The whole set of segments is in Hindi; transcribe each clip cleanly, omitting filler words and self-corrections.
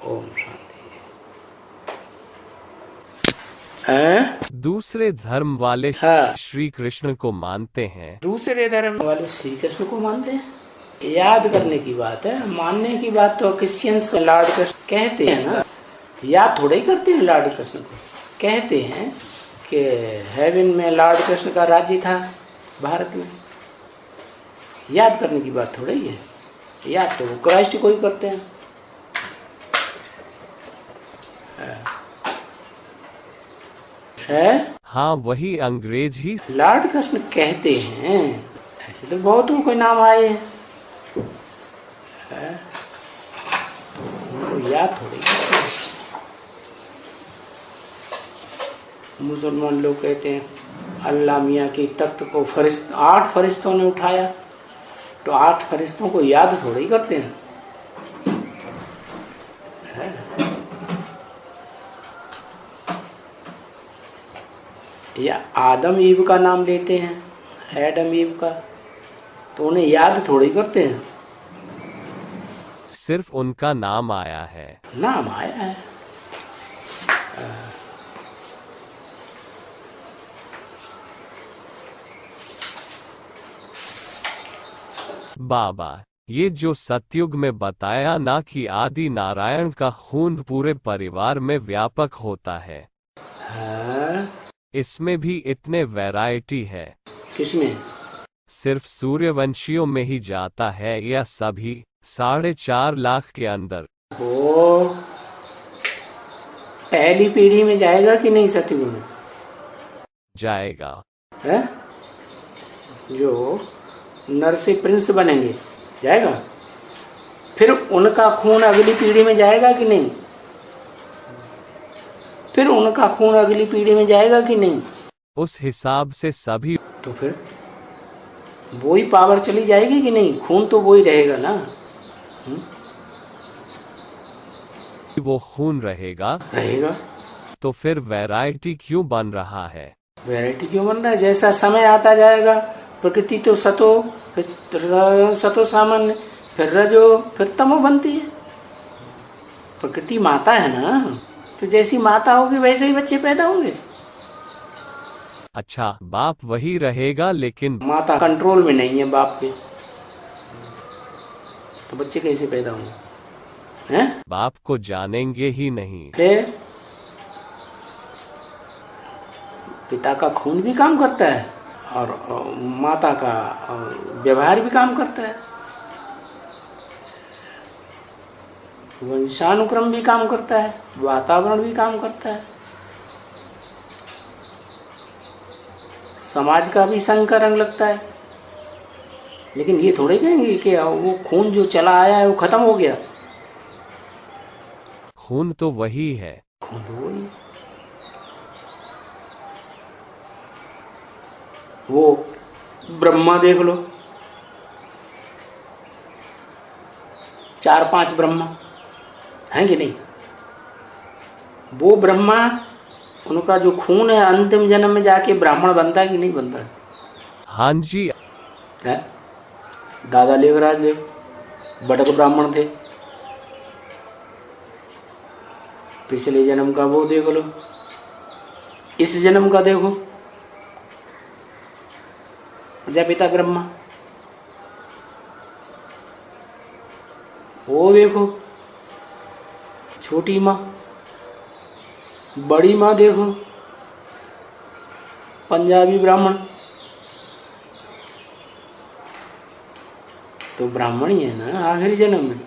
ओम शांति। दूसरे धर्म वाले हाँ, श्री कृष्ण को मानते हैं। दूसरे धर्म वाले श्री कृष्ण को मानते हैं। याद करने की बात है, मानने की बात तो क्रिश्चियंस लॉर्ड कृष्ण कहते हैं ना, याद थोड़ा ही करते हैं। लॉर्ड कृष्ण को कहते हैं कि हेवन में लॉर्ड कृष्ण का राज्य था, भारत में। याद करने की बात थोड़ा ही है, याद तो क्राइस्ट को ही करते हैं। है हाँ, वही अंग्रेज ही लॉर्ड कृष्ण कहते हैं। ऐसे तो बहुतों के नाम आए हैं, उनको याद थोड़ी करते हैं। मुसलमान लोग कहते हैं अल्लाह मियाँ की तख्त को 8 फरिश्तों ने उठाया, तो 8 फरिश्तों को याद थोड़ी करते हैं। या आदम ईव का नाम लेते हैं, एडम ईव का, तो उन्हें याद थोड़ी करते हैं। सिर्फ उनका नाम आया है। नाम आया है। बाबा, ये जो सतयुग में बताया ना कि आदि नारायण का खून पूरे परिवार में व्यापक होता है, इसमें भी इतने वैरायटी है। किसमें? सिर्फ सूर्यवंशियों में ही जाता है या सभी 4.5 लाख के अंदर? वो पहली पीढ़ी में जाएगा कि नहीं सतयुग में? जाएगा। है जो नर से प्रिंस बनेंगे, जाएगा। फिर उनका खून अगली पीढ़ी में जाएगा कि नहीं? फिर उनका खून अगली पीढ़ी में जाएगा कि नहीं? उस हिसाब से सभी। तो फिर वो ही पावर चली जाएगी कि नहीं? खून तो वो ही रहेगा ना। वो खून रहेगा। तो फिर वैरायटी क्यों बन रहा है? वैरायटी क्यों बन रहा है? जैसा समय आता जाएगा, प्रकृति तो सतो, फिर सतो सामान्य, फिर रजो, फिर तमो बनती है। प्रकृति माता है ना, तो जैसी माता होगी वैसे ही बच्चे पैदा होंगे। अच्छा, बाप वही रहेगा, लेकिन माता कंट्रोल में नहीं है बाप के, तो बच्चे कैसे पैदा होंगे? हैं? बाप को जानेंगे ही नहीं। फिर पिता का खून भी काम करता है और माता का व्यवहार भी काम करता है, वंशानुक्रम भी काम करता है, वातावरण भी काम करता है, समाज का भी संग का रंग लगता है। लेकिन ये थोड़े कहेंगे कि वो खून जो चला आया है वो खत्म हो गया। खून तो वही है। खून तो वही। वो ब्रह्मा देख लो, 4-5 ब्रह्मा हैं कि नहीं? वो ब्रह्मा, उनका जो खून है अंतिम जन्म में जाके ब्राह्मण बनता है कि नहीं बनता है? हाँ जी। है? दादा लेवराज देव बड़क ब्राह्मण थे, पिछले जन्म का वो देख लो, इस जन्म का देखो, प्रजापिता ब्रह्मा, वो देखो छोटी माँ, बड़ी माँ देखो पंजाबी ब्राह्मण, तो ब्राह्मण ही है ना आखिरी जन्म में।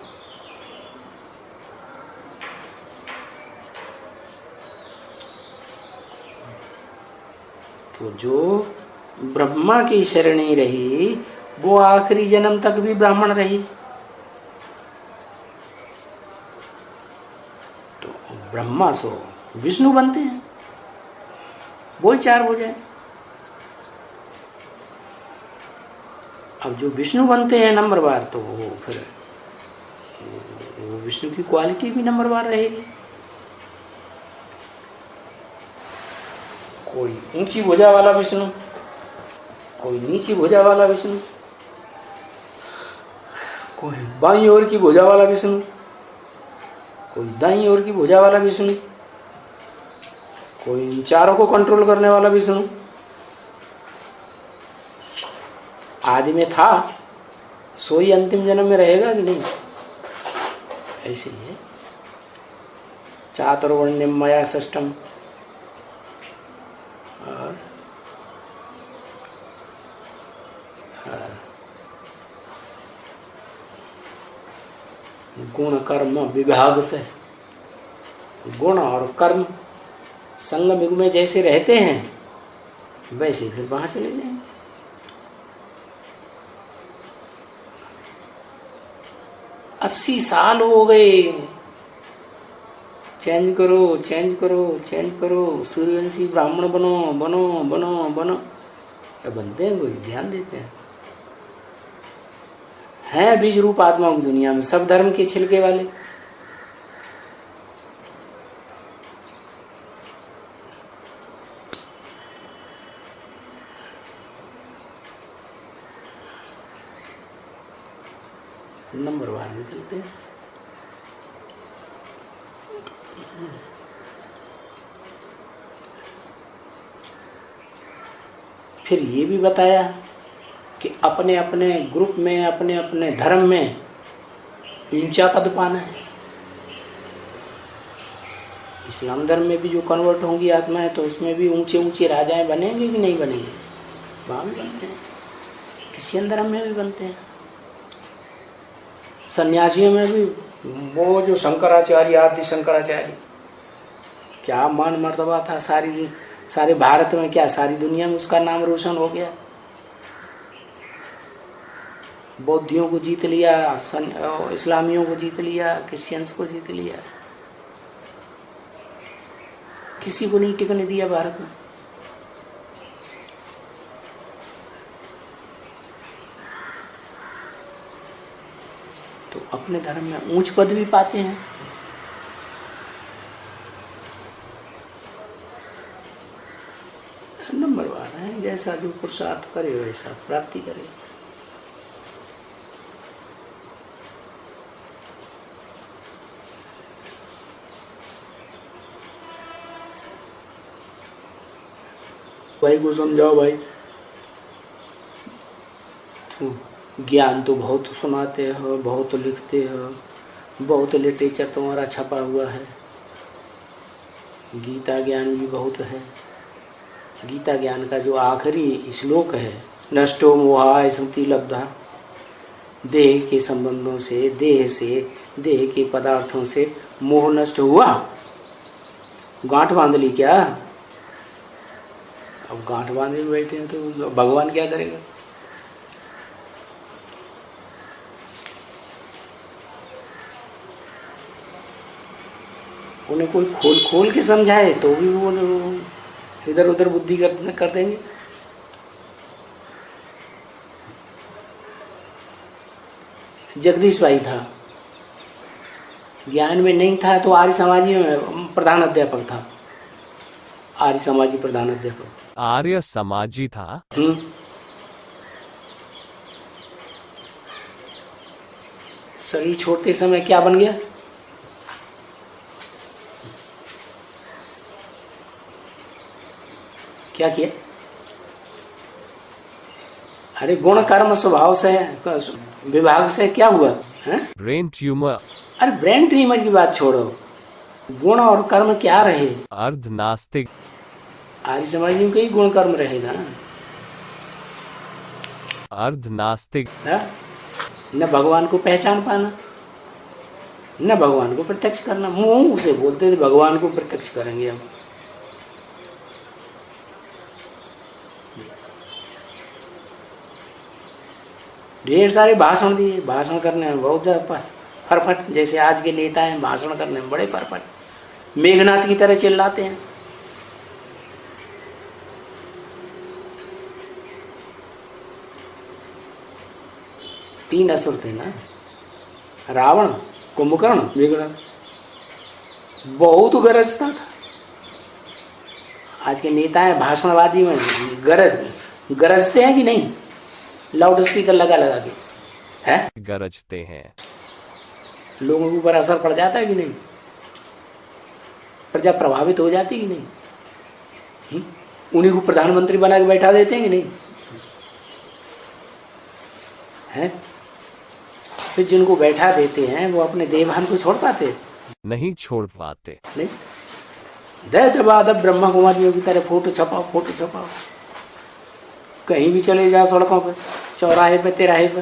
तो जो ब्रह्मा की शरणी रही वो आखिरी जन्म तक भी ब्राह्मण रही। तो ब्रह्मा सो विष्णु बनते हैं, वो ही 4 हो जाए। अब जो विष्णु बनते हैं नंबरवार, तो वो फिर वो विष्णु की क्वालिटी भी नंबरवार रहेगी। कोई ऊंची भुजा वाला विष्णु, कोई नीची भुजा वाला विष्णु, कोई बाईं ओर की भुजा वाला विष्णु, कोई दाईं ओर की भुजा वाला विष्णु, कोई इन चारों को कंट्रोल करने वाला विष्णु। आदि में था, सोई अंतिम जन्म में रहेगा कि नहीं, ऐसे ही है। चातुर्वर्ण्यम मया षष्ठम, और गुण कर्म विभाग से, गुण और कर्म संगम युग में जैसे रहते हैं वैसे फिर वहां चले जाएंगे। अस्सी साल हो गए, चेंज करो चेंज करो चेंज करो, सूर्यवंशी ब्राह्मण बनो बनो बनो बनो, क्या बनते हैं? कोई ध्यान देते हैं बीज रूप आत्माओं की दुनिया में, सब धर्म के छिलके वाले। नंबर वार निकलते हैं। फिर ये भी बताया कि अपने अपने ग्रुप में, अपने अपने धर्म में ऊंचा पद पाना है। इस्लाम धर्म में भी जो कन्वर्ट होंगी आत्माएं, तो उसमें भी ऊंचे ऊंचे राजाएं बनेंगे कि नहीं बनेंगे? वहां भी बनते हैं। क्रिश्चियन धर्म में भी बनते हैं। सन्यासियों में भी वो जो शंकराचार्य, आदि शंकराचार्य, क्या मान मर्तबा था सारे भारत में, क्या सारी दुनिया में उसका नाम रोशन हो गया। बौद्धियों को जीत लिया, इस्लामियों को जीत लिया, क्रिश्चियंस को जीत लिया, किसी को नहीं टिकने दिया भारत में। तो अपने धर्म में ऊंच पद भी पाते हैं। नंबर वार है, जैसा जो पुरुषार्थ करे वैसा प्राप्ति करे। भाई को समझाओ भाई, तो ज्ञान तो बहुत सुनाते हो, बहुत लिखते हो, बहुत लिटरेचर तुम्हारा छपा हुआ है, गीता ज्ञान भी बहुत है। गीता ज्ञान का जो आखिरी श्लोक है, नष्टो मोहाय स्मृति लब्धा, देह के संबंधों से, देह के पदार्थों से मोह नष्ट हुआ। गांठ बांध ली क्या? अब गांठ बांधे बैठे हैं तो भगवान क्या करेगा? उन्हें कोई खोल खोल के समझाए तो भी वो इधर उधर बुद्धि कर देंगे। जगदीश भाई था, ज्ञान में नहीं था तो आर्य समाजी में प्रधान अध्यापक था। आर्य समाजी प्रधान अध्यापक, आर्य समाजी था। शरीर छोड़ते समय क्या बन गया? क्या किया? अरे गुण कर्म स्वभाव से, विभाग से क्या हुआ है? Brain tumour. अरे ब्रेन ट्यूमर की बात छोड़ो, गुण और कर्म क्या रहे? अर्ध नास्तिक। आर्य समाज में कई गुण कर्म रहे ना। अर्ध नास्तिक। न भगवान को पहचान पाना, न भगवान को प्रत्यक्ष करना। मुंह से बोलते थे भगवान को प्रत्यक्ष करेंगे हम। ढेर सारे भाषण दिए, भाषण करने में बहुत ज्यादा फरफट, जैसे आज के नेता हैं भाषण करने में बड़े फरफट, मेघनाथ की तरह चिल्लाते हैं। तीन असुर थे ना, रावण, कुंभकर्ण, मेघनाथ। बहुत गरजता था। आज के नेता हैं भाषणवादी में गरजते हैं कि नहीं? लाउड स्पीकर लगा के है, गरजते हैं। लोगों के ऊपर असर पड़ जाता है कि नहीं? प्रजा प्रभावित हो जाती कि नहीं? उन्हीं को प्रधानमंत्री बना के बैठा देते हैं कि नहीं है? फिर जिनको बैठा देते हैं वो अपने देवहान को छोड़ पाते? नहीं छोड़ पाते। नहीं। दैत्यवाद ब्रह्मा कुमारियों की तरह फोटो छपाओ, कहीं भी चले जाओ, सड़कों पे, चौराहे पे, तिराहे पे,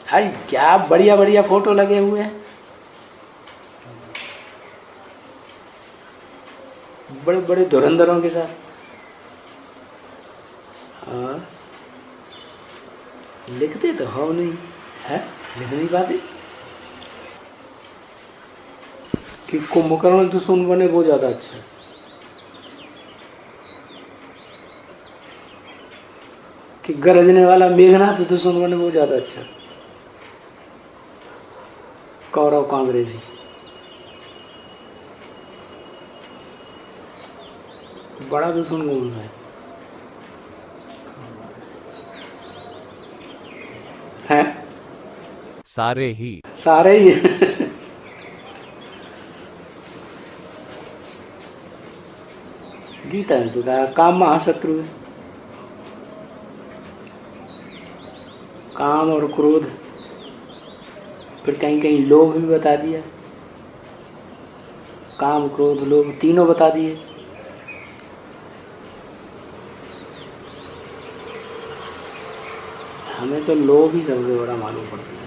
हाय क्या बढ़िया बढ़िया फोटो लगे हुए हैं, बड़े बड़े धुरंधरों के साथ। और लिखते तो हो नहीं है, लिख नहीं पाते कि कुंभकर्ण दुश्मन बने वो ज्यादा अच्छा है। कि गरजने वाला मेघनाथ दुश्मन बने वो ज्यादा अच्छा। कौरव कांग्रेसी बड़ा दुश्मन कौन सा है? सारे ही गीता ने तो कहा काम महाशत्रु है, काम और क्रोध, फिर कहीं कहीं लोभ भी बता दिया, काम क्रोध लोभ तीनों बता दिए। हमें तो लोभ ही सबसे बड़ा मालूम पड़ता है।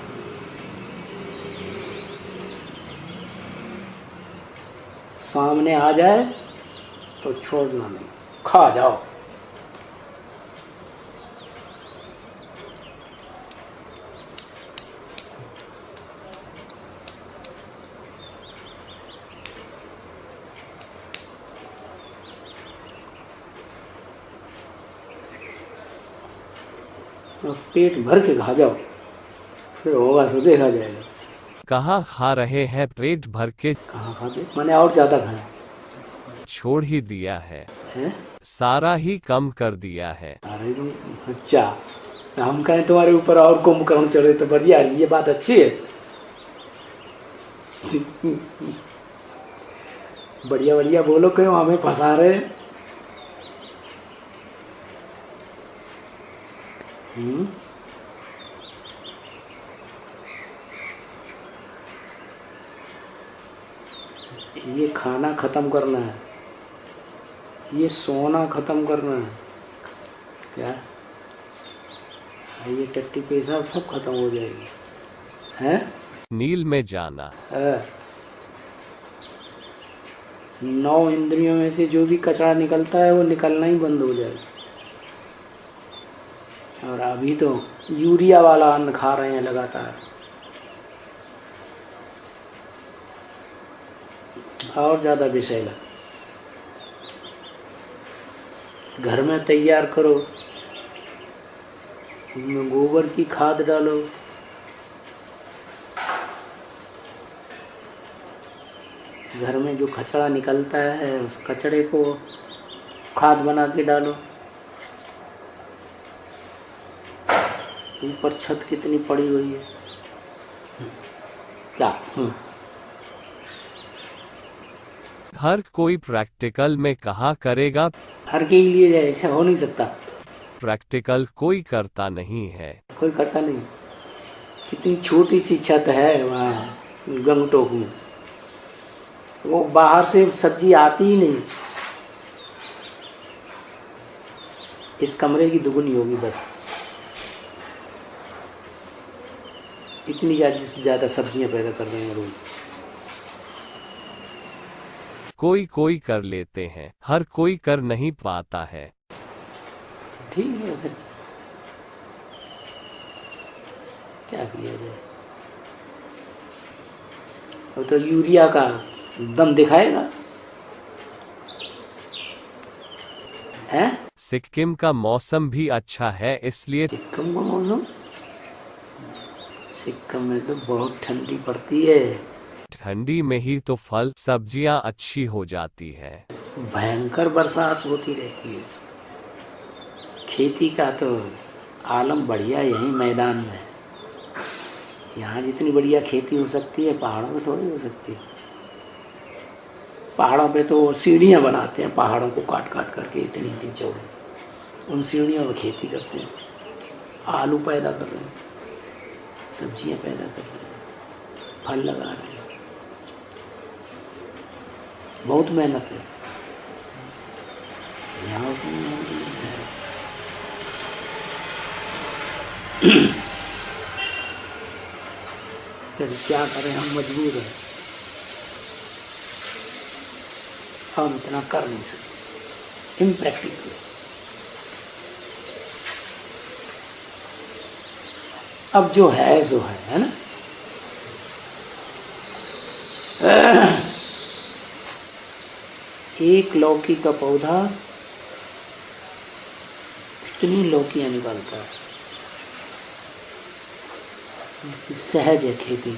सामने आ जाए तो छोड़ना नहीं, खा जाओ। और पेट भर के खा जाओ, फिर होगा तो देखा जाएगा। कहाँ खा रहे हैं पेट भर के? कहाँ खाते, मैंने और ज्यादा खाया। छोड़ ही दिया है, सारा ही कम कर दिया है। अरे अच्छा, हम कहें तुम्हारे ऊपर और कुंभकर्ण चढ़े तो बढ़िया, ये बात अच्छी है। बढ़िया बढ़िया बोलो, क्यों हमें फंसा रहे? ये खाना खत्म करना है, ये सोना खत्म करना है, क्या ये टट्टी पेशाब सब खत्म हो जाएगी है? नील में जाना है। 9 इंद्रियों में से जो भी कचरा निकलता है वो निकलना ही बंद हो जाएगा। और अभी तो यूरिया वाला अन्न खा रहे हैं लगातार, और ज्यादा विषैला। घर में तैयार करो, उसमें गोबर की खाद डालो, घर में जो कचरा निकलता है उस कचड़े को खाद बना के डालो। ऊपर छत कितनी पड़ी हुई है, क्या हर कोई प्रैक्टिकल में कहा करेगा? हर के लिए ऐसा हो नहीं सकता। प्रैक्टिकल कोई करता नहीं है, कोई करता नहीं। कितनी छोटी सी छत है वहाँ गंगटोक में, वो बाहर से सब्जी आती ही नहीं, इस कमरे की दुगुनी होगी बस। इतनी ज्यादा सब्जियां पैदा कर रहे हैं रोज। कोई कोई कर लेते हैं, हर कोई कर नहीं पाता है। ठीक है, फिर क्या किया जाए? वो तो यूरिया का दम दिखाएगा है? सिक्किम का मौसम भी अच्छा है, इसलिए सिक्किम का मौसम, सिक्किम में तो बहुत ठंडी पड़ती है। ठंडी में ही तो फल सब्जियां अच्छी हो जाती है। भयंकर बरसात होती रहती है। खेती का तो आलम बढ़िया यही मैदान में। यहाँ जितनी बढ़िया खेती हो सकती है पहाड़ों में थोड़ी हो सकती है। पहाड़ों पे तो सीढ़ियाँ बनाते हैं, पहाड़ों को काट काट करके इतनी इतनी चौड़ी, उन सीढ़ियों में खेती करते हैं, आलू पैदा कर रहे हैं, सब्जियां पैदा कर रहे हैं, फल लगा रहे हैं, बहुत मेहनत है। यहाँ उतनी मेहनत नहीं है। फिर क्या करें, हम मजबूर हैं, हम इतना कर नहीं सकते, इम्प्रैक्टिकल। अब जो है सो है ना। एक लौकी का पौधा कितनी लौकियां निकालता है, सहज है खेती।